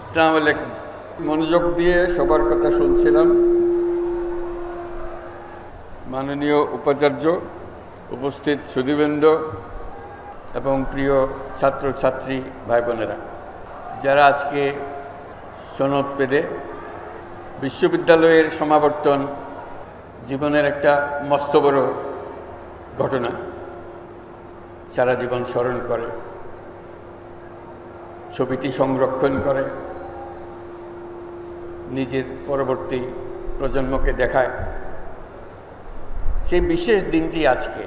আসসালামু আলাইকুম। মনোযোগ দিয়ে সবার কথা শুনছিলাম। মাননীয় উপাচার্য, উপস্থিত সুধীবৃন্দ এবং প্রিয় ছাত্রছাত্রী ভাই বোনেরা, যারা আজকে সনদ পেতে বিশ্ববিদ্যালয়ের সমাবর্তন জীবনের একটা মস্ত বড় ঘটনা, সারা জীবন স্মরণ করে, ছবিটি সংরক্ষণ করে, নিজের পরবর্তী প্রজন্মকে দেখায়। সেই বিশেষ দিনটি আজকে।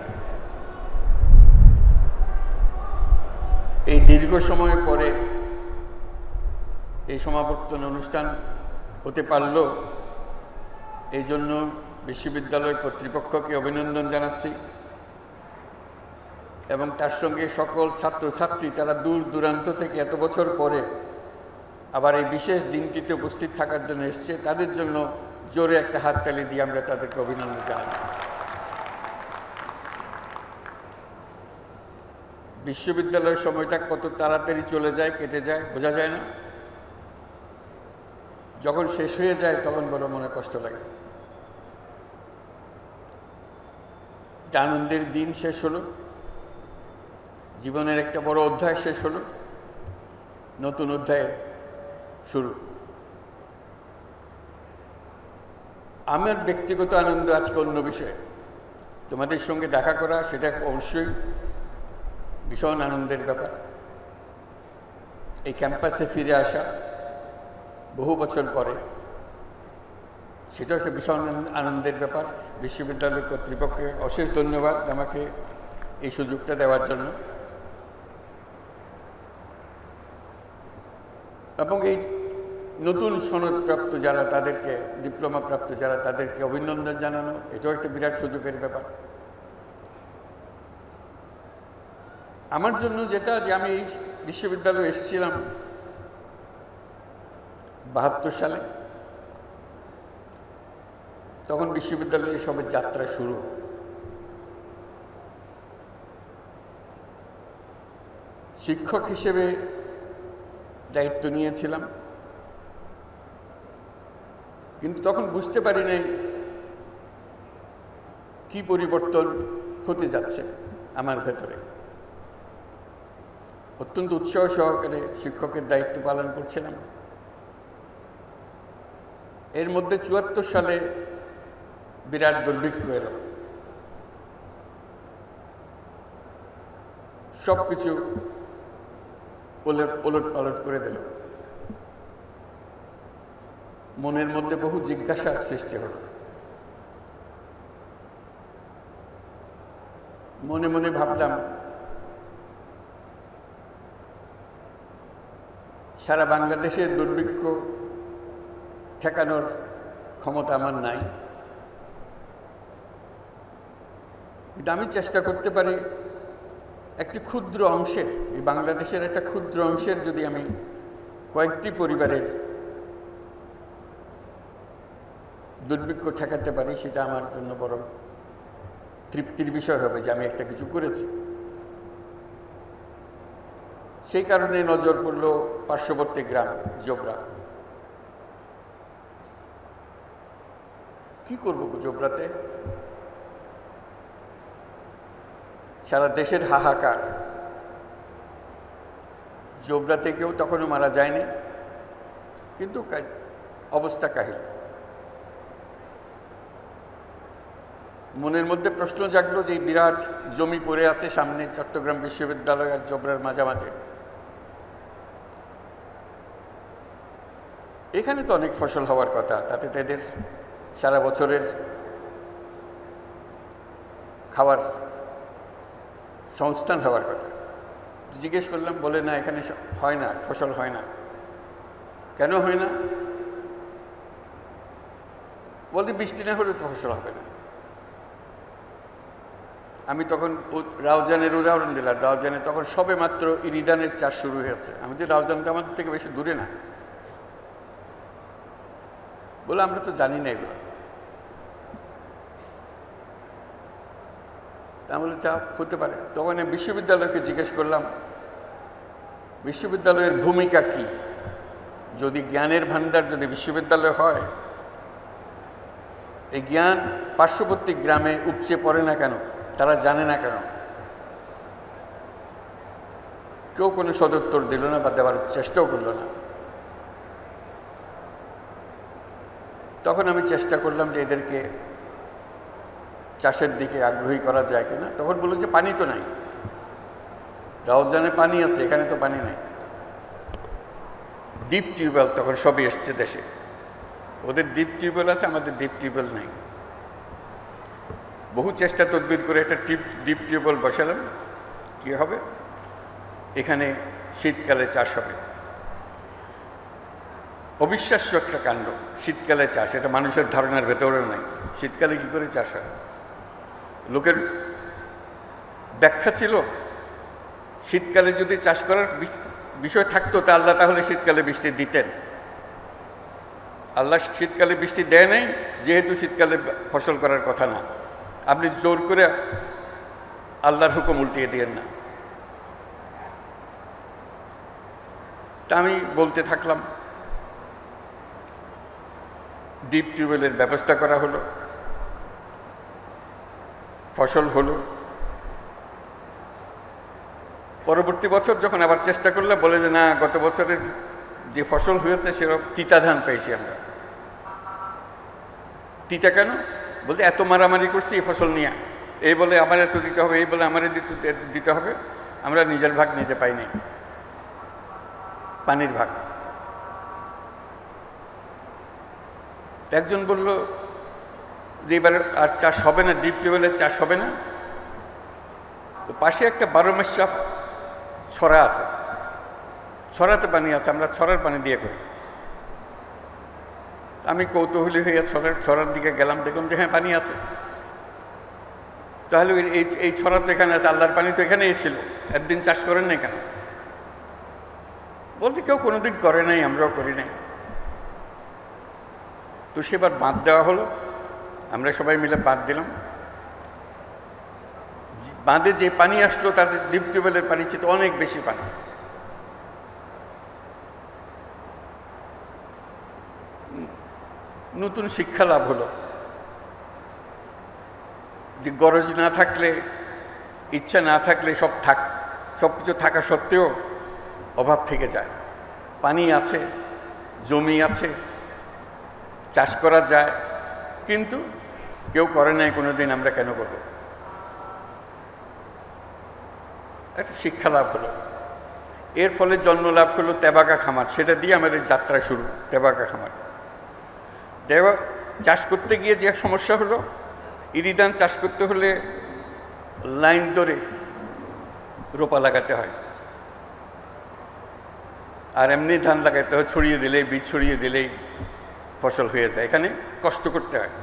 এই দীর্ঘ সময় পরে এই সমাবর্তন অনুষ্ঠান হতে পারল, এই জন্য বিশ্ববিদ্যালয় কর্তৃপক্ষকে অভিনন্দন জানাচ্ছি এবং তার সঙ্গে সকল ছাত্রছাত্রী, তারা দূর দূরান্ত থেকে এত বছর পরে আবার এই বিশেষ দিনটিতে উপস্থিত থাকার জন্য এসছে, তাদের জন্য জোরে একটা হাততালি দিয়ে আমরা তাদেরকে অভিনন্দন জানাচ্ছি। বিশ্ববিদ্যালয়ের সময়টা কত তাড়াতাড়ি চলে যায়, কেটে যায়, বোঝা যায় না। যখন শেষ হয়ে যায় তখন বড় মনে কষ্ট লাগে। একটা আনন্দের দিন শেষ হলো, জীবনের একটা বড় অধ্যায় শেষ হলো, নতুন অধ্যায় শুরু। আমার ব্যক্তিগত আনন্দ আজকে অন্য বিষয়ে। তোমাদের সঙ্গে দেখা করা সেটা অবশ্যই ভীষণ আনন্দের ব্যাপার। এই ক্যাম্পাসে ফিরে আসা বহু বছর পরে, সেটা একটা ভীষণ আনন্দের ব্যাপার। বিশ্ববিদ্যালয় কর্তৃপক্ষকে অশেষ ধন্যবাদ আমাকে এই সুযোগটা দেওয়ার জন্য। এবং এই নতুন সনদপ্রাপ্ত যারা, তাদেরকে, ডিপ্লোমা প্রাপ্ত যারা, তাদেরকে অভিনন্দন জানানো, এটাও একটা বিরাট সুযোগের ব্যাপার আমার জন্য। যেটা যে আমি এই বিশ্ববিদ্যালয়ে এসেছিলাম 72 সালে, তখন বিশ্ববিদ্যালয়ের সবে যাত্রা শুরু। শিক্ষক হিসেবে দায়িত্ব নিয়েছিলাম, কিন্তু তখন বুঝতে পারি নাই কি পরিবর্তন হতে যাচ্ছে আমার ভেতরে। অত্যন্ত উৎসাহ সহকারে শিক্ষকের দায়িত্ব পালন করছিলাম। এর মধ্যে 74 সালে বিরাট দুর্ভিক্ষ এলো, সব কিছু ওলট পালট করে দিল। মনের মধ্যে বহু জিজ্ঞাসার সৃষ্টি হল। মনে মনে ভাবলাম, সারা বাংলাদেশের দুর্ভিক্ষ ঠেকানোর ক্ষমতা আমার নাই, কিন্তু আমি চেষ্টা করতে পারি একটি ক্ষুদ্র অংশের, এই বাংলাদেশের একটা ক্ষুদ্র অংশের যদি আমি কয়েকটি পরিবারের দুর্ভিক্ষ ঠেকাতে পারি, সেটা আমার জন্য বড় তৃপ্তির বিষয় হবে যে আমি একটা কিছু করেছি। সেই কারণে নজর পড়ল পার্শ্ববর্তী গ্রাম জোবরা। কি করব জোবরাতে? সারা দেশের হাহাকার, জোবরাতে কেউ তখনও মারা যায়নি, কিন্তু অবস্থা কাহিল। মনের মধ্যে প্রশ্ন জাগলো যে বিরাট জমি পড়ে আছে সামনে, চট্টগ্রাম বিশ্ববিদ্যালয় আর জোবরার মাঝামাঝি। এখানে তো অনেক ফসল হওয়ার কথা, তাতে তাদের সারা বছরের খাবার সংস্থান হওয়ার কথা। জিজ্ঞেস করলাম, বলে না, এখানে হয় না, ফসল হয় না। কেন হয় না? বলতে বৃষ্টি না হলে তো ফসল হবে না। আমি তখন রাউজানের উদাহরণ দিলাম। রাউজানে তখন সবে মাত্র ইরিধানের চাষ শুরু হয়েছে। আমি যে রাউজান তো আমাদের থেকে বেশি দূরে না। বলে আমরা তো জানি না এগুলো। তাহলে তা হতে পারে। তখন আমি বিশ্ববিদ্যালয়কে জিজ্ঞেস করলাম, বিশ্ববিদ্যালয়ের ভূমিকা কি? যদি জ্ঞানের ভাণ্ডার যদি বিশ্ববিদ্যালয় হয়, এই জ্ঞান পার্শ্ববর্তী গ্রামে উপচে পড়ে না কেন? তারা জানে না কেন? কেউ কোনো সদুত্তর দিল না বা দেওয়ার চেষ্টাও করল না। তখন আমি চেষ্টা করলাম যে এদেরকে চাষের দিকে আগ্রহী করা যায় কিনা। তখন বলল যে পানি তো নাই, রাউজানে পানি আছে, এখানে তো পানি নাই। ডিপ টিউবওয়েল তখন সবই এসছে দেশে, ওদের ডিপ টিউবওয়েল আছে, আমাদের ডিপ টিউবওয়েল নাই। বহু চেষ্টা তদবির করে একটা ডিপ টিউবওয়েল বসালাম। কী হবে? এখানে শীতকালে চাষ হবে। অবিশ্বাস্য একটা কাণ্ড, শীতকালে চাষ, এটা মানুষের ধারণার ভেতরেও নাই। শীতকালে কি করে চাষ হয়? লোকের ব্যাখ্যা ছিল শীতকালে যদি চাষ করার বিষয় থাকতো তা আল্লাহ তাহলে শীতকালে বৃষ্টি দিতেন। আল্লাহ শীতকালে বৃষ্টি দেয় নাই, যেহেতু শীতকালে ফসল করার কথা না। আপনি জোর করে আল্লাহর হুকুম উল্টিয়ে দিয়েন না। তা আমি বলতে থাকলাম, ডিপ টিউবওয়েলের ব্যবস্থা করা হলো, ফসল হলো। পরবর্তী বছর যখন আবার চেষ্টা করলে বলে যে না, গত বছরের যে ফসল হয়েছে সেরকম তিতা ধান পেয়েছি আমরা। তিতা কেন? বলতে এত মারামারি করছি এই ফসল নিয়ে, এই বলে আমার এত দিতে হবে, এই বলে আমার দিতে হবে, আমরা নিজের ভাগ নিজে পাইনি, পানির ভাগ। একজন বলল যে এবার আর চাষ হবে না, ডিপ টিউবওয়েলের চাষ হবে না। পাশে একটা 12 মাসা ছড়া আছে, ছড়াতে পানি আছে, আমরা ছড়ার পানি দিয়ে করি। আমি কৌতূহলী হয়ে ছড়ার দিকে গেলাম, দেখলাম যে হ্যাঁ পানি আছে। তাহলে এই ছড়া তো এখানে আছে, আল্লাহর পানি তো এখানেই ছিল, একদিন চাষ করেন না কেন? বলতে কেউ কোনোদিন করে নাই, আমরাও করি নাই। তো সেবার বাঁধ দেওয়া হলো, আমরা সবাই মিলে বাঁধ দিলাম। বাঁধে যে পানি আসলো তাদের ডিপ টিউবওয়েলের পানি চেয়ে অনেক বেশি পানি। নতুন শিক্ষা লাভ হলো যে গরজ না থাকলে, ইচ্ছা না থাকলে সব কিছু থাকা সত্ত্বেও অভাব থেকে যায়। পানি আছে, জমি আছে, চাষ করা যায়, কিন্তু কেউ করে নাই কোনোদিন, আমরা কেন করব? একটা শিক্ষা লাভ হলো। এর ফলে জন্ম লাভ হলো তেবাকা খামার, সেটা দিয়ে আমাদের যাত্রা শুরু। তেবাকা খামার চাষ করতে গিয়ে যে সমস্যা হলো, ইরিধান চাষ করতে হলে লাইন ধরে রোপা লাগাতে হয়, আর এমনি ধান লাগাতে হয় ছড়িয়ে দিলেই, বীজ ছড়িয়ে দিলেই ফসল হয়ে যায়। এখানে কষ্ট করতে হয়।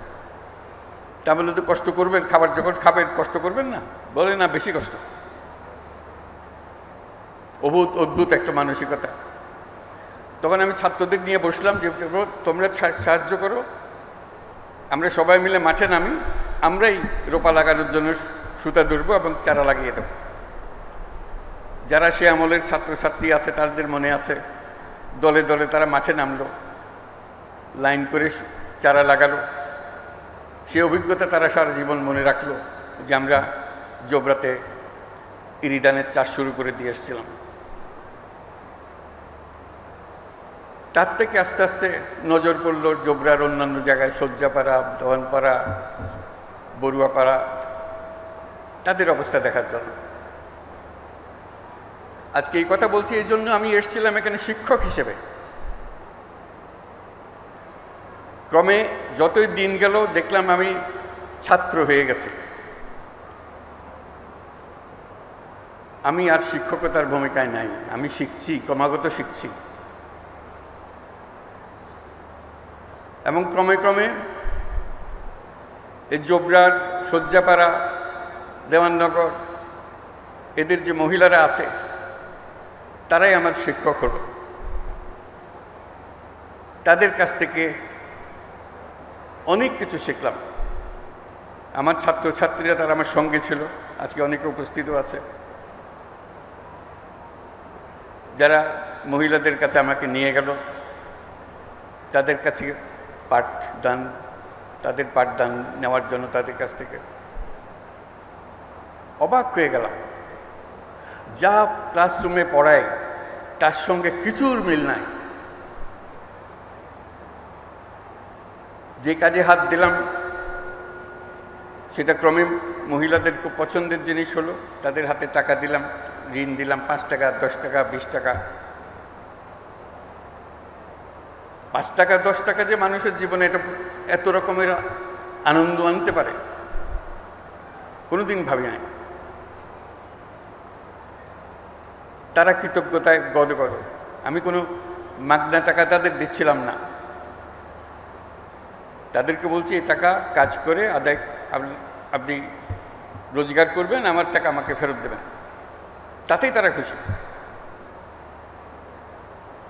তা বলে তো কষ্ট করবেন, খাবার যখন খাবেন কষ্ট করবেন না? বলে না, বেশি কষ্ট। অদ্ভুত একটা মানসিকতা। তখন আমি ছাত্রদের নিয়ে বসলাম যে তোমরা সাহায্য করো, আমরা সবাই মিলে মাঠে নামি, আমরাই রোপা লাগানোর জন্য সুতা ধরবো এবং চারা লাগিয়ে দেব। যারা সে আমলের ছাত্রছাত্রী আছে তাদের মনে আছে, দলে দলে তারা মাঠে নামলো, লাইন করে চারা লাগালো। সে অভিজ্ঞতা তারা সারা জীবন মনে রাখলো যে আমরা জোবরাতে ইরিধানের চাষ শুরু করে দিয়ে এসেছিলাম। তার থেকে আস্তে আস্তে নজর পড়ল জোবরার অন্যান্য জায়গায়, সজ্জাপাড়া, দেওয়ানপাড়া, বড়ুয়াপাড়া, তাদের অবস্থা দেখার জন্য। আজকে এই কথা বলছি এই জন্য, আমি এসেছিলাম এখানে শিক্ষক হিসেবে। ক্রমে যতই দিন গেল দেখলাম আমি ছাত্র হয়ে গেছি। আমি আর শিক্ষকতার ভূমিকায় নাই, আমি শিখছি, ক্রমাগত শিখছি। এবং ক্রমে ক্রমে এই জোবরার, সজ্জাপাড়া, দেওয়াননগর, এদের যে মহিলারা আছে তারাই আমার শিক্ষক হলো। তাদের কাছ থেকে অনেক কিছু শিখলাম। আমার ছাত্রছাত্রীরা তারা আমার সঙ্গে ছিল, আজকে অনেকে উপস্থিত আছে, যারা মহিলাদের কাছে আমাকে নিয়ে গেল, তাদের কাছে তাদের পাঠদান নেওয়ার জন্য তাদের কাছ থেকে অবাক হয়ে গেলাম। যা ক্লাসরুমে পড়ায় তার সঙ্গে কিছুর মিল নাই। যে কাজে হাত দিলাম সেটা ক্রমে মহিলাদের খুব পছন্দের জিনিস হলো। তাদের হাতে টাকা দিলাম, ঋণ দিলাম, 5 টাকা, 10 টাকা, 20 টাকা। 5 টাকা 10 টাকা যে মানুষের জীবনে এটা এত রকমের আনন্দ আনতে পারে কোনোদিন ভাবি নাই। তারা কৃতজ্ঞতায় গদগদ। আমি কোনো মাগনা টাকা তাদের দিচ্ছিলাম না, তাদেরকে বলছি এই টাকা কাজ করে আদায় আপনি রোজগার করবেন, আমার টাকা আমাকে ফেরত দেবেন, তাতেই তারা খুশি।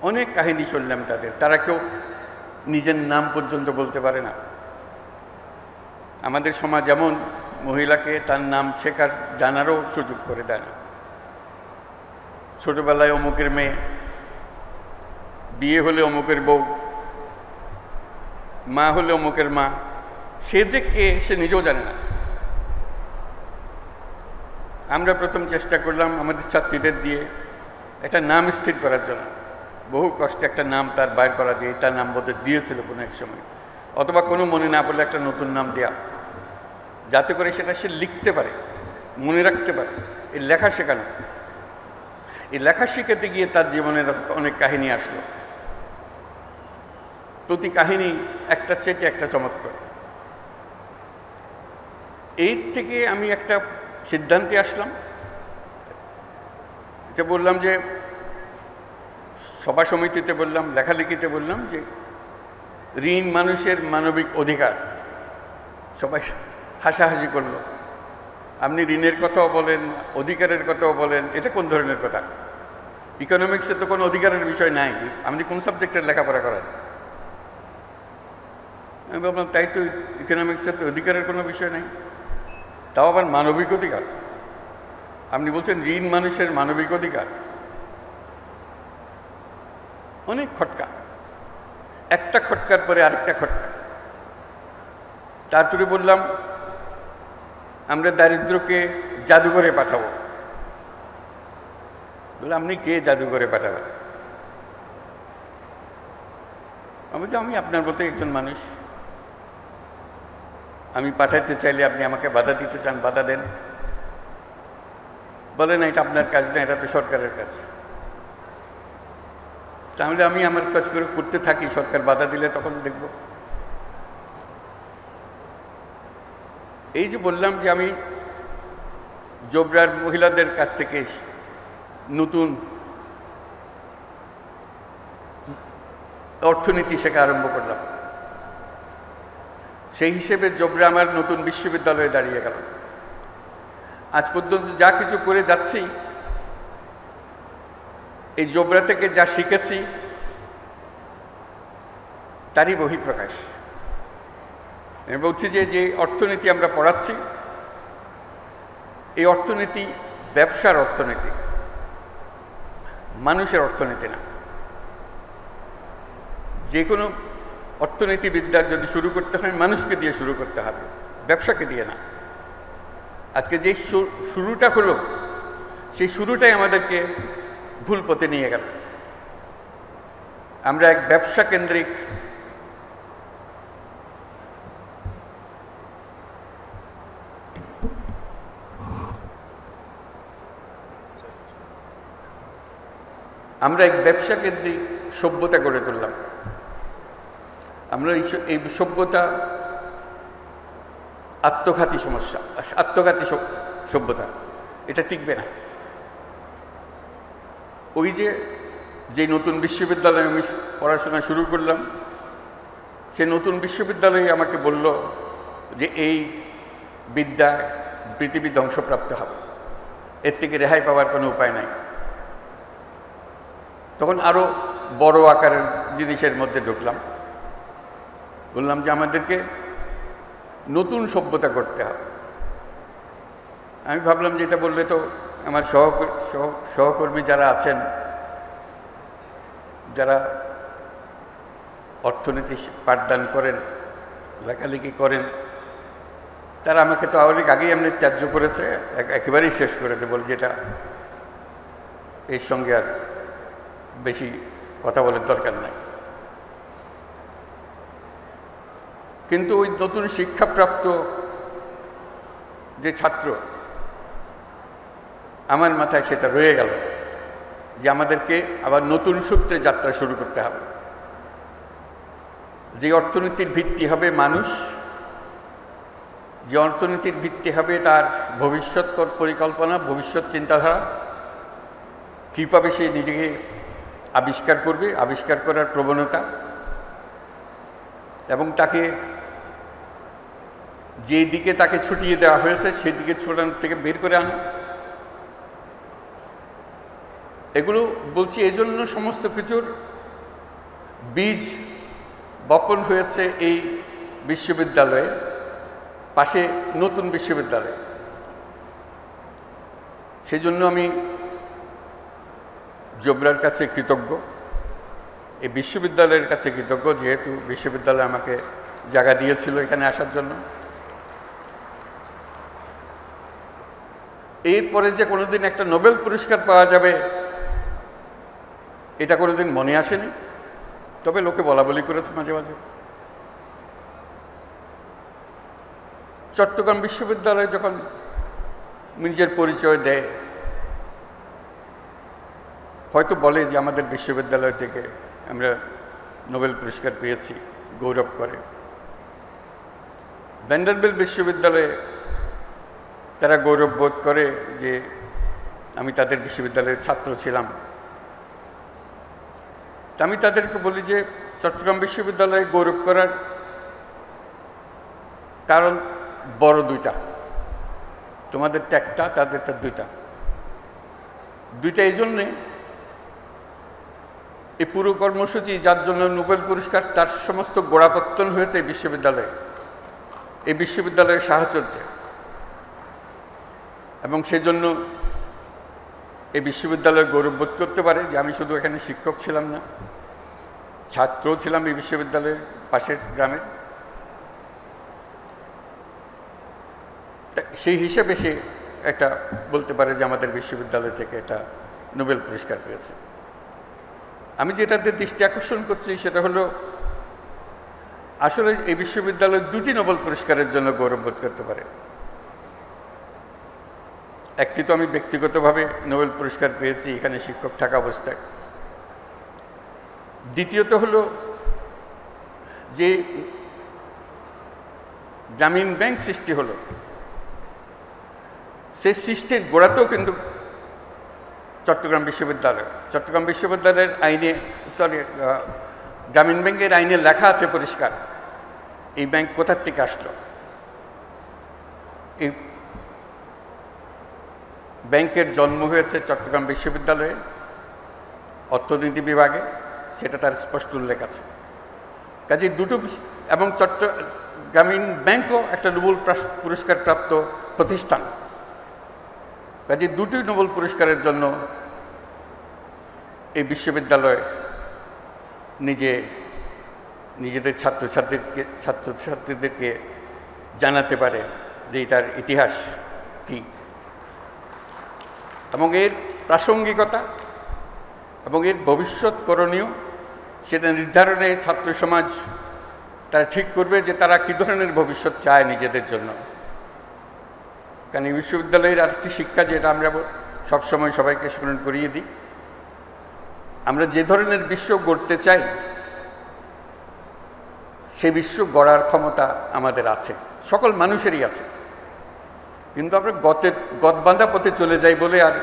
অনেক কাহিনী শুনলাম তাদের। তারা কেউ নিজের নাম পর্যন্ত বলতে পারে না। আমাদের সমাজ এমন, মহিলাকে তার নাম শেখার জানারও সুযোগ করে দেয় না। ছোটবেলায় অমুকের মেয়ে, বিয়ে হলে অমুকের বউ, মা হলে অমুকের মা, সে যে কে সে নিজেও জানে না। আমরা প্রথম চেষ্টা করলাম আমাদের ছাত্রীদের দিয়ে একটা নাম স্থির করার জন্য। বহু কষ্টে একটা নাম তার বাইর করা, যে তার নাম বোধহয় দিয়েছিল কোনো এক সময়, অথবা কোনো মনে না পড়লে একটা নতুন নাম দেয়া, যাতে করে সেটা সে লিখতে পারে, মনে রাখতে পারে। এই লেখা শেখানো, এই লেখা শিখাতে গিয়ে তার জীবনের অনেক কাহিনী আসলো। প্রতি কাহিনী একটা চেটে একটা চমৎকার। এই থেকে আমি একটা সিদ্ধান্তে আসলাম। এটা বললাম যে সভা সমিতিতে বললাম, লেখালেখিতে বললাম যে ঋণ মানুষের মানবিক অধিকার। সবাই হাসাহাসি করলো। আপনি ঋণের কথাও বলেন, অধিকারের কথাও বলেন, এটা কোন ধরনের কথা? ইকোনমিক্সে তো কোনো অধিকারের বিষয় নাই, আপনি কোন সাবজেক্টের লেখাপড়া করেন? আমি ভাবলাম তাই তো, ইকোনমিক্সে তো অধিকারের কোনো বিষয় নেই, তাও আবার মানবিক অধিকার। আপনি বলছেন ঋণ মানুষের মানবিক অধিকার। অনেক খটকা, একটা খটকার পরে আরেকটা খটকা। তারপরে বললাম আমরা দারিদ্রকে জাদুঘরে পাঠাবো। বললাম আপনি কে জাদুঘরে পাঠাবেন? আমি বলছি আমি আপনার মতো একজন মানুষ, আমি পাঠাতে চাইলে আপনি আমাকে বাধা দিতে চান, বাধা দেন। বলে না এটা আপনার কাজ না, এটা তো সরকারের কাজ। তাহলে আমি আমার কাজ করে করতে থাকি, সরকার বাধা দিলে তখন দেখব। এই যে বললাম যে আমি জোবরার মহিলাদের কাছ থেকে নতুন অর্থনীতি শেখা আরম্ভ করলাম, সেই হিসেবে জোবরা আমার নতুন বিশ্ববিদ্যালয়ে দাঁড়িয়ে গেল। আজ পর্যন্ত যা কিছু করে যাচ্ছি, এই জোবরা থেকে যা শিখেছি তারই বহিঃপ্রকাশ। আমি বলছি যে অর্থনীতি আমরা পড়াচ্ছি, এই অর্থনীতি ব্যবসার অর্থনীতি, মানুষের অর্থনীতি না। যে কোনো অর্থনীতিবিদ্যা যদি শুরু করতে হয় মানুষকে দিয়ে শুরু করতে হবে, ব্যবসাকে দিয়ে না। আজকে যে শুরুটা হলো, সেই শুরুটাই আমাদেরকে ভুল পথে নিয়ে গেল। আমরা এক ব্যবসা কেন্দ্রিক সভ্যতা গড়ে তুললাম। আমরা এই সভ্যতা আত্মঘাতী সভ্যতা, এটা টিকবে না। ওই যে নতুন বিশ্ববিদ্যালয়ে আমি পড়াশোনা শুরু করলাম, সে নতুন বিশ্ববিদ্যালয়ে আমাকে বলল যে এই বিদ্যা পৃথিবী ধ্বংসপ্রাপ্ত হবে, এর থেকে রেহাই পাওয়ার কোনো উপায় নাই। তখন আরও বড় আকারের জিনিসের মধ্যে ঢুকলাম। বললাম যে আমাদেরকে নতুন সভ্যতা করতে হবে। আমি ভাবলাম যে এটা বললে তো আমার সহকর্মী যারা আছেন, যারা অর্থনীতি পাঠদান করেন, লেখালেখি করেন, তারা আমাকে তো অনেক আগেই এমনি ত্যায্য করেছে, একেবারেই শেষ করে দেব, যেটা এর সঙ্গে আর বেশি কথা বলার দরকার নাই। কিন্তু ওই নতুন শিক্ষাপ্রাপ্ত যে ছাত্র, আমার মাথায় সেটা রয়ে গেল যে আমাদেরকে আবার নতুন সূত্রে যাত্রা শুরু করতে হবে। যে অর্থনীতির ভিত্তি হবে মানুষ, যে অর্থনীতির ভিত্তি হবে তার ভবিষ্যৎ পরিকল্পনা, ভবিষ্যৎ চিন্তাধারা, কীভাবে সে নিজেকে আবিষ্কার করবে, আবিষ্কার করার প্রবণতা, এবং তাকে যে দিকে তাকে ছুটিয়ে দেওয়া হয়েছে সেদিকে ছোটানোর থেকে বের করে আনা। এগুলো বলছি এই জন্য সমস্ত কিছুর বীজ বপন হয়েছে এই বিশ্ববিদ্যালয়ে, পাশে নতুন বিশ্ববিদ্যালয়। সেজন্য আমি জোবরার কাছে কৃতজ্ঞ, এই বিশ্ববিদ্যালয়ের কাছে কৃতজ্ঞ, যেহেতু বিশ্ববিদ্যালয় আমাকে জায়গা দিয়েছিল এখানে আসার জন্য। এরপরে যে কোনোদিন একটা নোবেল পুরস্কার পাওয়া যাবে এটা কোনোদিন মনে আসেনি, তবে লোকে বলা বলি করেছে মাঝে মাঝে। চট্টগ্রাম বিশ্ববিদ্যালয় যখন নিজের পরিচয় দেয়, হয়তো বলে যে আমাদের বিশ্ববিদ্যালয় থেকে আমরা নোবেল পুরস্কার পেয়েছি, গৌরব করে। ভ্যান্ডারবিল্ট বিশ্ববিদ্যালয়ে তারা গৌরব বোধ করে যে আমি তাদের বিশ্ববিদ্যালয়ের ছাত্র ছিলাম। তা আমি তাদেরকে বলি যে চট্টগ্রাম বিশ্ববিদ্যালয়ে গৌরব করার কারণ বড় দুইটা, তোমাদেরটা একটা, তাদেরটা দুইটা। এই জন্যে এই পুরো কর্মসূচি যার জন্য নোবেল পুরস্কার, তার সমস্ত গোড়াপত্তন হয়েছে এই বিশ্ববিদ্যালয়ে, এই বিশ্ববিদ্যালয়ের সাহচর্যে। এবং সেজন্য এই বিশ্ববিদ্যালয় গৌরববোধ করতে পারে যে আমি শুধু এখানে শিক্ষক ছিলাম না, ছাত্রও ছিলাম এই বিশ্ববিদ্যালয়ের পাশের গ্রামের। সেই হিসেবে সে একটা বলতে পারে যে আমাদের বিশ্ববিদ্যালয় থেকে একটা নোবেল পুরস্কার পেয়েছে। আমি যেটাতে দৃষ্টি আকর্ষণ করছি সেটা হলো আসলে এই বিশ্ববিদ্যালয় দুটি নোবেল পুরস্কারের জন্য গৌরববোধ করতে পারে। একটি তো আমি ব্যক্তিগতভাবে নোবেল পুরস্কার পেয়েছি এখানে শিক্ষক থাকা অবস্থায়। দ্বিতীয়ত হলো যে গ্রামীণ ব্যাংক সৃষ্টি হলো, সেই সৃষ্টির গোড়াতেও কিন্তু চট্টগ্রাম বিশ্ববিদ্যালয়ের আইনে, গ্রামীণ ব্যাংকের আইনে লেখা আছে পরিষ্কার এই ব্যাংক কোথার থেকে আসলো। এই ব্যাংকের জন্ম হয়েছে চট্টগ্রাম বিশ্ববিদ্যালয়ে অর্থনীতি বিভাগে, সেটা তার স্পষ্ট উল্লেখ আছে। কাজে দুটো, এবং গ্রামীণ ব্যাংকও একটা নোবেল পুরস্কার প্রাপ্ত প্রতিষ্ঠান। কাজে দুটি নোবেল পুরস্কারের জন্য এই বিশ্ববিদ্যালয় নিজেদের ছাত্রছাত্রীদেরকে জানাতে পারে যে এটার ইতিহাস কী, এবং এর প্রাসঙ্গিকতা এবং এর ভবিষ্যৎ করণীয় সেটা নির্ধারণে ছাত্র সমাজ তারা ঠিক করবে যে তারা কী ধরনের ভবিষ্যৎ চায় নিজেদের জন্য। কারণ এই বিশ্ববিদ্যালয়ের আরেকটি শিক্ষা, যেটা আমরা সবসময় সবাইকে স্মরণ করিয়ে দিই, আমরা যে ধরনের বিশ্ব গড়তে চাই সেই বিশ্ব গড়ার ক্ষমতা আমাদের আছে, সকল মানুষেরই আছে। কিন্তু আমরা গতবাঁধা পথে চলে যাই বলে আর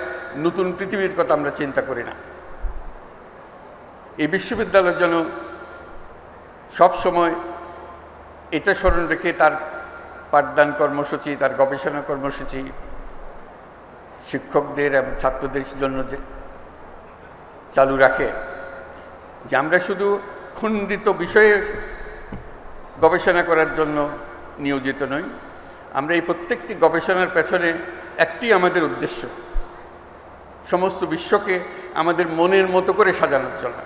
নতুন পৃথিবীর কথা আমরা চিন্তা করি না। এই বিশ্ববিদ্যালয় যেন সবসময় এটা স্মরণ রেখে তার পাঠদান কর্মসূচি, তার গবেষণা কর্মসূচি শিক্ষকদের এবং ছাত্রদের জন্য যে চালু রাখে, যে আমরা শুধু খণ্ডিত বিষয়ে গবেষণা করার জন্য নিয়োজিত নই, আমরা এই প্রত্যেকটি গবেষণার পেছনে একটি আমাদের উদ্দেশ্য, সমস্ত বিশ্বকে আমাদের মনের মতো করে সাজানোর জন্য,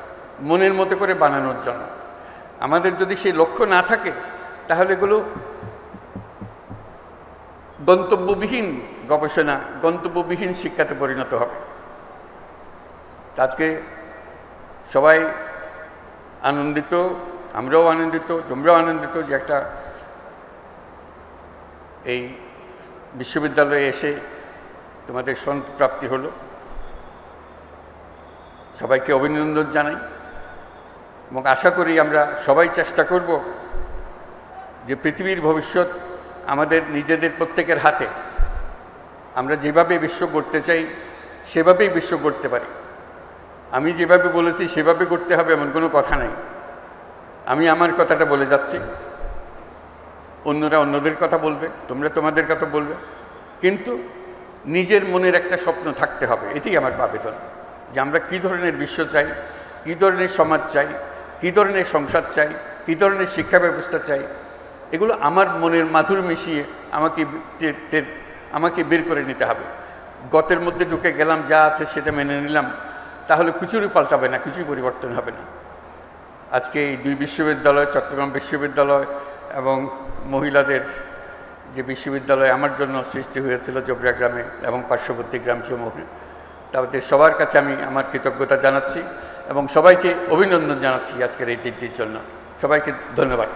মনের মতো করে বানানোর জন্য। আমাদের যদি সেই লক্ষ্য না থাকে তাহলে এগুলো গন্তব্যবিহীন গবেষণা, গন্তব্যবিহীন শিক্ষাতে পরিণত হবে। আজকে সবাই আনন্দিত, আমরাও আনন্দিত, তোমরাও আনন্দিত যে একটা এই বিশ্ববিদ্যালয়ে এসে তোমাদের সনদপ্রাপ্তি হলো। সবাইকে অভিনন্দন জানাই এবং আশা করি আমরা সবাই চেষ্টা করব যে পৃথিবীর ভবিষ্যৎ আমাদের নিজেদের প্রত্যেকের হাতে। আমরা যেভাবে বিশ্ব গড়তে চাই সেভাবেই বিশ্ব গড়তে পারি। আমি যেভাবে বলেছি সেভাবে গড়তে হবে এমন কোনো কথা নেই। আমি আমার কথাটা বলে যাচ্ছি, অন্যরা অন্যদের কথা বলবে, তোমরা তোমাদের কথা বলবে, কিন্তু নিজের মনের একটা স্বপ্ন থাকতে হবে। এটাই আমার আবেদন, যে আমরা কী ধরনের বিশ্ব চাই, কী ধরনের সমাজ চাই, কী ধরনের সংসার চাই, কী ধরনের শিক্ষা ব্যবস্থা চাই, এগুলো আমার মনের মাধুর মিশিয়ে আমাকে বের করে নিতে হবে। গতের মধ্যে ঢুকে গেলাম, যা আছে সেটা মেনে নিলাম, তাহলে কিছুই পাল্টাবে না, কিছুই পরিবর্তন হবে না। আজকে এই দুই বিশ্ববিদ্যালয়, চট্টগ্রাম বিশ্ববিদ্যালয় এবং মহিলাদের যে বিশ্ববিদ্যালয় আমার জন্য সৃষ্টি হয়েছিল জোবরা গ্রামে এবং পার্শ্ববর্তী গ্রামসমূহে, তাদের সবার কাছে আমি আমার কৃতজ্ঞতা জানাচ্ছি এবং সবাইকে অভিনন্দন জানাচ্ছি আজকের এই দিনটির জন্য। সবাইকে ধন্যবাদ।